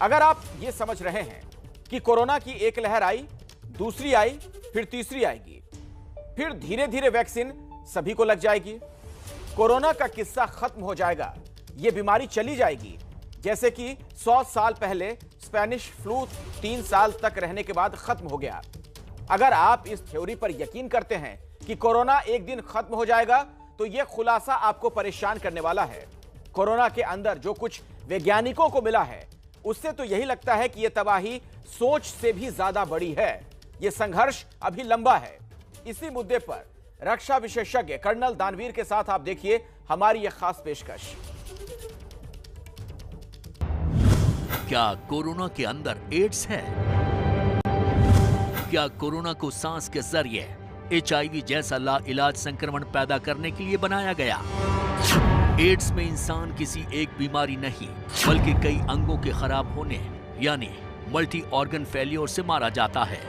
अगर आप ये समझ रहे हैं कि कोरोना की एक लहर आई, दूसरी आई, फिर तीसरी आएगी, फिर धीरे धीरे वैक्सीन सभी को लग जाएगी, कोरोना का किस्सा खत्म हो जाएगा, ये बीमारी चली जाएगी, जैसे कि 100 साल पहले स्पेनिश फ्लू 3 साल तक रहने के बाद खत्म हो गया। अगर आप इस थ्योरी पर यकीन करते हैं कि कोरोना एक दिन खत्म हो जाएगा, तो यह खुलासा आपको परेशान करने वाला है। कोरोना के अंदर जो कुछ वैज्ञानिकों को मिला है, उससे तो यही लगता है कि यह तबाही सोच से भी ज्यादा बड़ी है। यह संघर्ष अभी लंबा है। इसी मुद्दे पर रक्षा विशेषज्ञ कर्नल दानवीर के साथ आप देखिए हमारी यह खास पेशकश। क्या कोरोना के अंदर एड्स है? क्या कोरोना को सांस के जरिए HIV जैसा लाइलाज संक्रमण पैदा करने के लिए बनाया गया? एड्स में इंसान किसी एक बीमारी नहीं बल्कि कई अंगों के खराब होने यानी मल्टी ऑर्गन फेलियर से मारा जाता है।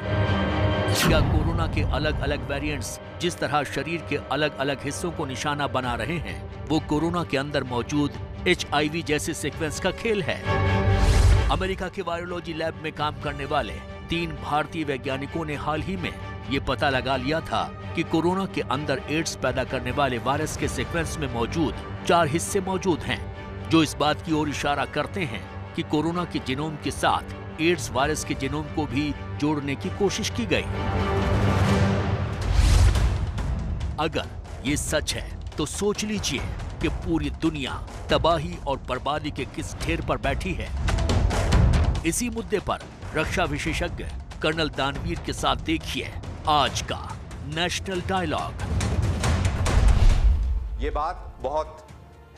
क्या कोरोना के अलग अलग वेरिएंट्स जिस तरह शरीर के अलग अलग हिस्सों को निशाना बना रहे हैं, वो कोरोना के अंदर मौजूद HIV जैसे सीक्वेंस का खेल है? अमेरिका के वायरोलॉजी लैब में काम करने वाले 3 भारतीय वैज्ञानिकों ने हाल ही में ये पता लगा लिया था कि कोरोना के अंदर एड्स पैदा करने वाले वायरस के सीक्वेंस में मौजूद 4 हिस्से मौजूद हैं, जो इस बात की ओर इशारा करते हैं कि कोरोना के जीनोम के साथ एड्स वायरस के जीनोम को भी जोड़ने की कोशिश की गई। अगर ये सच है तो सोच लीजिए कि पूरी दुनिया तबाही और बर्बादी के किस ढेर पर बैठी है। इसी मुद्दे पर रक्षा विशेषज्ञ कर्नल दानवीर के साथ देखिए आज का नेशनल डायलॉग। ये बात बहुत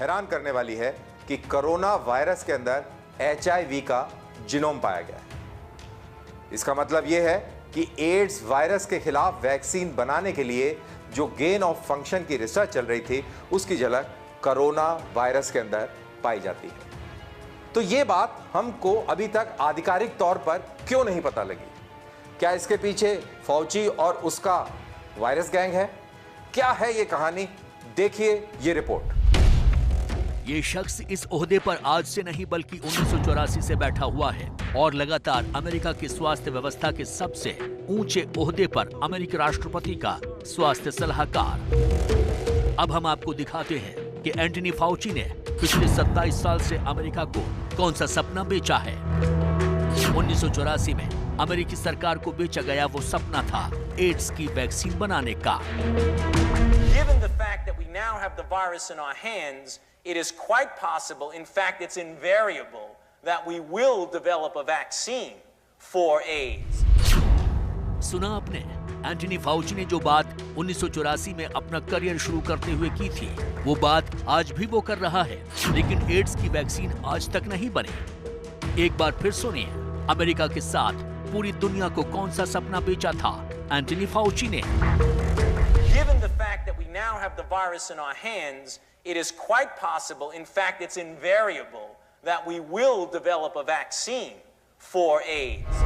हैरान करने वाली है कि कोरोना वायरस के अंदर HIV का जीनोम पाया गया है। इसका मतलब यह है कि एड्स वायरस के खिलाफ वैक्सीन बनाने के लिए जो गेन ऑफ फंक्शन की रिसर्च चल रही थी, उसकी झलक कोरोना वायरस के अंदर पाई जाती है। तो यह बात हमको अभी तक आधिकारिक तौर पर क्यों नहीं पता लगी? क्या इसके पीछे फौची और उसका वायरस गैंग है? क्या है ये कहानी? देखिए ये रिपोर्ट। ये शख्स इस ओहदे पर आज से नहीं बल्कि 1984 से बैठा हुआ है और लगातार अमेरिका की स्वास्थ्य व्यवस्था के सबसे ऊंचे ओहदे पर अमेरिकी राष्ट्रपति का स्वास्थ्य सलाहकार। अब हम आपको दिखाते हैं कि एंटनी फाउची ने पिछले 27 साल से अमेरिका को कौन सा सपना बेचा है। 1984 में अमेरिकी सरकार को बेचा गया वो सपना था एड्स की वैक्सीन बनाने का। Given the fact that we now have the virus in our hands, it is quite possible, in fact it's invariable, that we will develop a vaccine for AIDS. सुना आपने? एंटनी फाउची ने जो बात 1984 में अपना career शुरू करते हुए की थी, वो बात आज भी वो कर रहा है, लेकिन एड्स की वैक्सीन आज तक नहीं बनी। एक बार फिर सुनिए, अमेरिका के साथ पूरी दुनिया को कौन सा सपना बेचा था एंटनी फाउची ने। Given the fact that we now have the virus in our hands, it is quite possible, in fact it's invariable, that we will develop a vaccine for AIDS.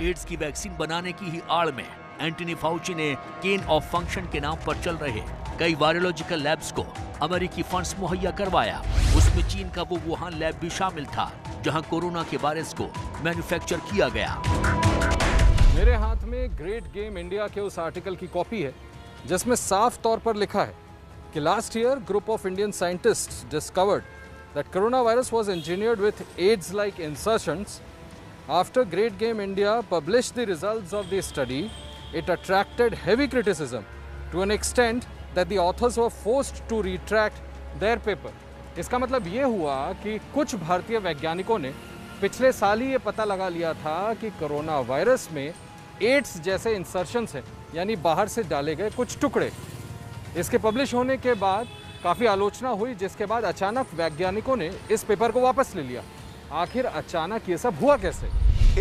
AIDS की vaccine बनाने की ही आड़ में Anthony Fauci ने gain of function के नाम पर चल रहे कई वायरोलॉजिकल लैब्स को अमेरिकी फंड्स मुहैया करवाया। उसमें चीन का वो वुहान लैब भी शामिल था, जहां कोरोना के वायरस को मैन्युफैक्चर किया गया। मेरे हाथ में ग्रेट गेम इंडिया के उस आर्टिकल की कॉपी है जिसमें साफ तौर पर लिखा है कि last year group of Indian scientists discovered that corona virus was engineered with AIDS like insertions. After Great Game India published the results of the study, it attracted heavy criticism to an extent that the authors were forced to retract their paper. इसका मतलब ये हुआ कि कुछ भारतीय वैज्ञानिकों ने पिछले साल ही ये पता लगा लिया था कि कोरोना वायरस में एड्स जैसे इंसर्शंस हैं, यानी बाहर से डाले गए कुछ टुकड़े। इसके पब्लिश होने के बाद काफ़ी आलोचना हुई, जिसके बाद अचानक वैज्ञानिकों ने इस पेपर को वापस ले लिया। आखिर अचानक ये सब हुआ कैसे?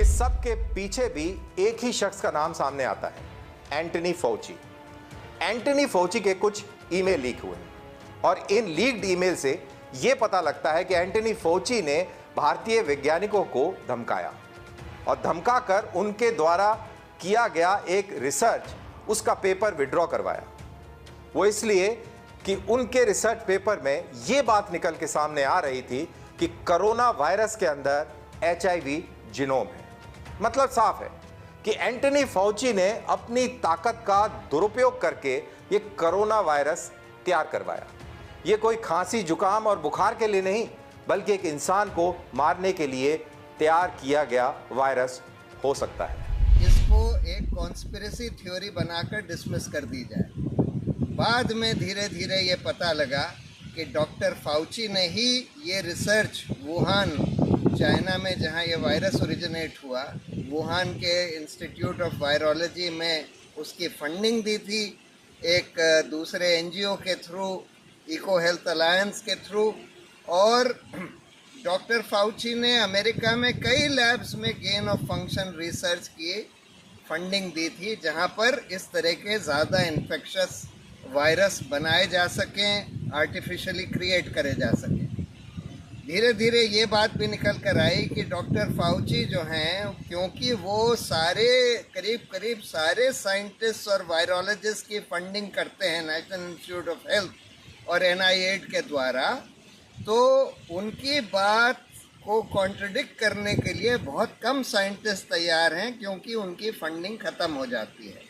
इस सब के पीछे भी एक ही शख्स का नाम सामने आता है, एंटनी फाउची। एंटनी फाउची के कुछ ईमेल लीक हुए और इन लीक्ड ईमेल से यह पता लगता है कि एंटनी फाउची ने भारतीय वैज्ञानिकों को धमकाया और धमकाकर उनके द्वारा किया गया एक रिसर्च, उसका पेपर विड्रॉ करवाया। वो इसलिए कि उनके रिसर्च पेपर में यह बात निकल के सामने आ रही थी कि कोरोना वायरस के अंदर HIV जीनोम है। मतलब साफ है कि एंटनी फाउची ने अपनी ताकत का दुरुपयोग करके ये कोरोना वायरस तैयार करवाया। ये कोई खांसी, जुकाम और बुखार के लिए नहीं, बल्कि एक इंसान को मारने के लिए तैयार किया गया वायरस हो सकता है। इसको एक कॉन्स्पिरेसी थ्योरी बनाकर डिसमिस कर दी जाए। बाद में धीरे धीरे ये पता लगा कि डॉक्टर फाउची ने ही ये रिसर्च वुहान, चाइना में जहाँ ये वायरस ओरिजिनेट हुआ, वुहान के इंस्टीट्यूट ऑफ वायरोलॉजी में उसकी फंडिंग दी थी, एक दूसरे NGO के थ्रू, इको हेल्थ अलायंस के थ्रू, और डॉक्टर फाउची ने अमेरिका में कई लैब्स में गेन ऑफ फंक्शन रिसर्च की फंडिंग दी थी, जहां पर इस तरह के ज़्यादा इन्फेक्शस वायरस बनाए जा सकें, आर्टिफिशियली क्रिएट करे जा सकें। धीरे धीरे ये बात भी निकल कर आई कि डॉक्टर फाउची जो हैं, क्योंकि वो करीब सारे साइंटिस्ट और वायरोलॉजिस्ट की फंडिंग करते हैं नेशनल इंस्टीट्यूट ऑफ हेल्थ और NIH के द्वारा, तो उनकी बात को कॉन्ट्रडिक्ट करने के लिए बहुत कम साइंटिस्ट तैयार हैं, क्योंकि उनकी फंडिंग ख़त्म हो जाती है।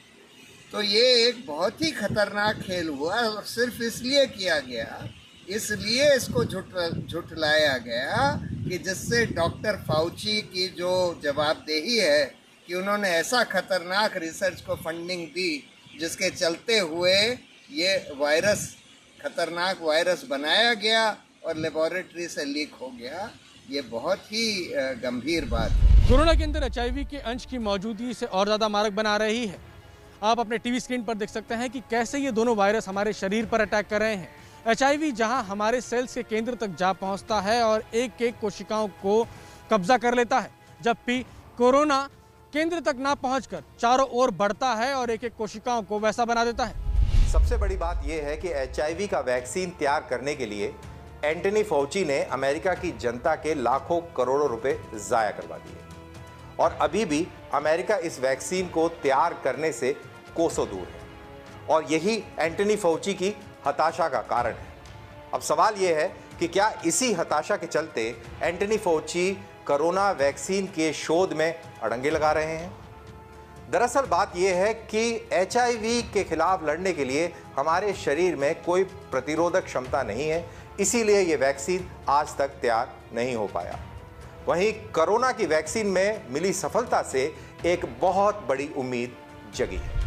तो ये एक बहुत ही खतरनाक खेल हुआ और सिर्फ इसलिए किया गया, इसलिए इसको झुठलाया गया कि जिससे डॉक्टर फाउची की जो जवाबदेही है कि उन्होंने ऐसा खतरनाक रिसर्च को फंडिंग दी जिसके चलते हुए ये वायरस, खतरनाक वायरस बनाया गया और लेबोरेटरी से लीक हो गया। ये बहुत ही गंभीर बात है। कोरोना के अंदर HIV के अंश की मौजूदगी से और ज़्यादा मारक बना रही है। आप अपने टीवी स्क्रीन पर देख सकते हैं कि कैसे ये दोनों वायरस हमारे शरीर पर अटैक कर रहे हैं। HIV जहां हमारे सेल्स के केंद्र तक जा पहुंचता है और एक एक कोशिकाओं को कब्जा कर लेता है, जबकि कोरोना केंद्र तक ना पहुंचकर चारों ओर बढ़ता है और एक एक कोशिकाओं को वैसा बना देता है। सबसे बड़ी बात यह है कि HIV का वैक्सीन तैयार करने के लिए एंटनी फाउची ने अमेरिका की जनता के लाखों करोड़ों रुपए जाया करवा दिए, और अभी भी अमेरिका इस वैक्सीन को तैयार करने से कोसों दूर है, और यही एंटनी फाउची की हताशा का कारण है। अब सवाल यह है कि क्या इसी हताशा के चलते एंटनी फाउची कोरोना वैक्सीन के शोध में अड़ंगे लगा रहे हैं? दरअसल बात यह है कि HIV के खिलाफ लड़ने के लिए हमारे शरीर में कोई प्रतिरोधक क्षमता नहीं है, इसीलिए ये वैक्सीन आज तक तैयार नहीं हो पाया। वहीं कोरोना की वैक्सीन में मिली सफलता से एक बहुत बड़ी उम्मीद जगी है।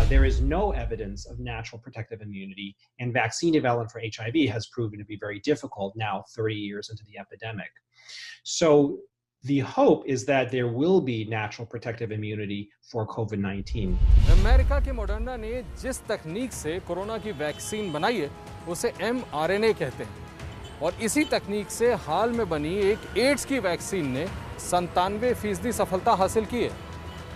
There is no evidence of natural protective immunity, and vaccine development for HIV has proven to be very difficult now 30 years into the epidemic. So the hope is that there will be natural protective immunity for COVID-19. America के Moderna ने जिस तकनीक से corona की vaccine बनाई है उसे mRNA कहते हैं, और इसी तकनीक से हाल में बनी एक एड्स की वैक्सीन ने 97% सफलता हासिल की है।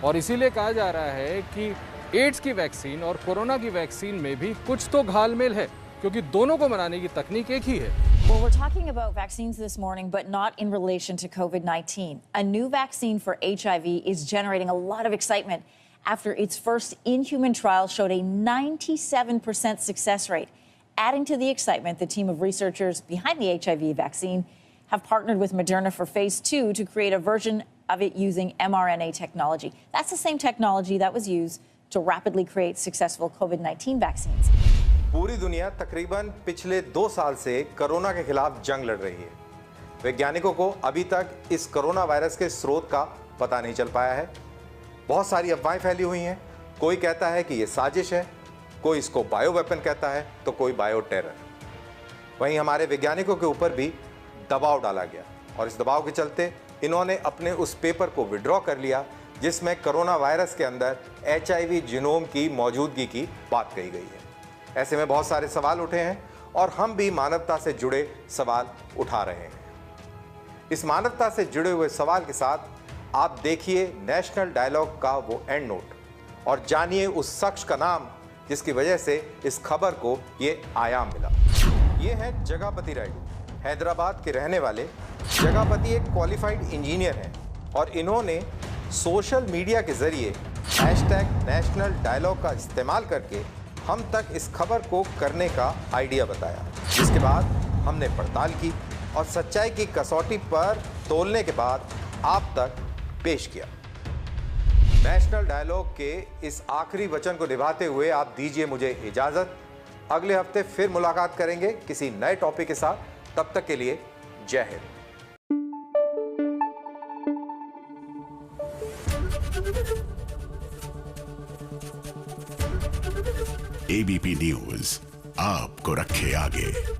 और इसीलिए कहा जा रहा है कि एड्स की वैक्सीन और कोरोना की वैक्सीन में भी कुछ तो घालमेल है, क्योंकि दोनों को बनाने की तकनीक एक ही है। Well, we're talking about vaccines this morning, but not in relation to COVID-19. A new vaccine for HIV is generating a lot of excitement after its first in-human trial showed a 97% success rate. Adding to the excitement, the team of researchers behind the HIV vaccine have partnered with Moderna for phase 2 to create a version of it using mRNA technology. That's the same technology that was used to rapidly create successful COVID-19 vaccines. पूरी दुनिया तकरीबन पिछले 2 साल से corona के खिलाफ जंग लड़ रही है। वैज्ञानिकों को अभी तक इस कोरोना वायरस के स्रोत का पता नहीं चल पाया है। बहुत सारी अफवाहें फैली हुई हैं। कोई कहता है कि ये साजिश है, कोई इसको बायो वेपन कहता है, तो कोई बायो टेरर। वहीं हमारे वैज्ञानिकों के ऊपर भी दबाव डाला गया, और इस दबाव के चलते इन्होंने अपने उस पेपर को विड्रॉ कर लिया जिसमें कोरोना वायरस के अंदर HIV जीनोम की मौजूदगी की बात कही गई है। ऐसे में बहुत सारे सवाल उठे हैं, और हम भी मानवता से जुड़े सवाल उठा रहे हैं। इस मानवता से जुड़े हुए सवाल के साथ आप देखिए नेशनल डायलॉग का वो एंड नोट, और जानिए उस शख्स का नाम जिसकी वजह से इस खबर को ये आयाम मिला। ये है जगापति रायडू, हैदराबाद के रहने वाले। जगापति एक क्वालिफाइड इंजीनियर हैं, और इन्होंने सोशल मीडिया के जरिए #नेशनल डायलॉग का इस्तेमाल करके हम तक इस खबर को करने का आइडिया बताया, जिसके बाद हमने पड़ताल की, और सच्चाई की कसौटी पर तोलने के बाद आप तक पेश किया। नेशनल डायलॉग के इस आखिरी वचन को निभाते हुए आप दीजिए मुझे इजाजत। अगले हफ्ते फिर मुलाकात करेंगे किसी नए टॉपिक के साथ। तब तक के लिए जय हिंद। एबीपी न्यूज आपको रखे आगे।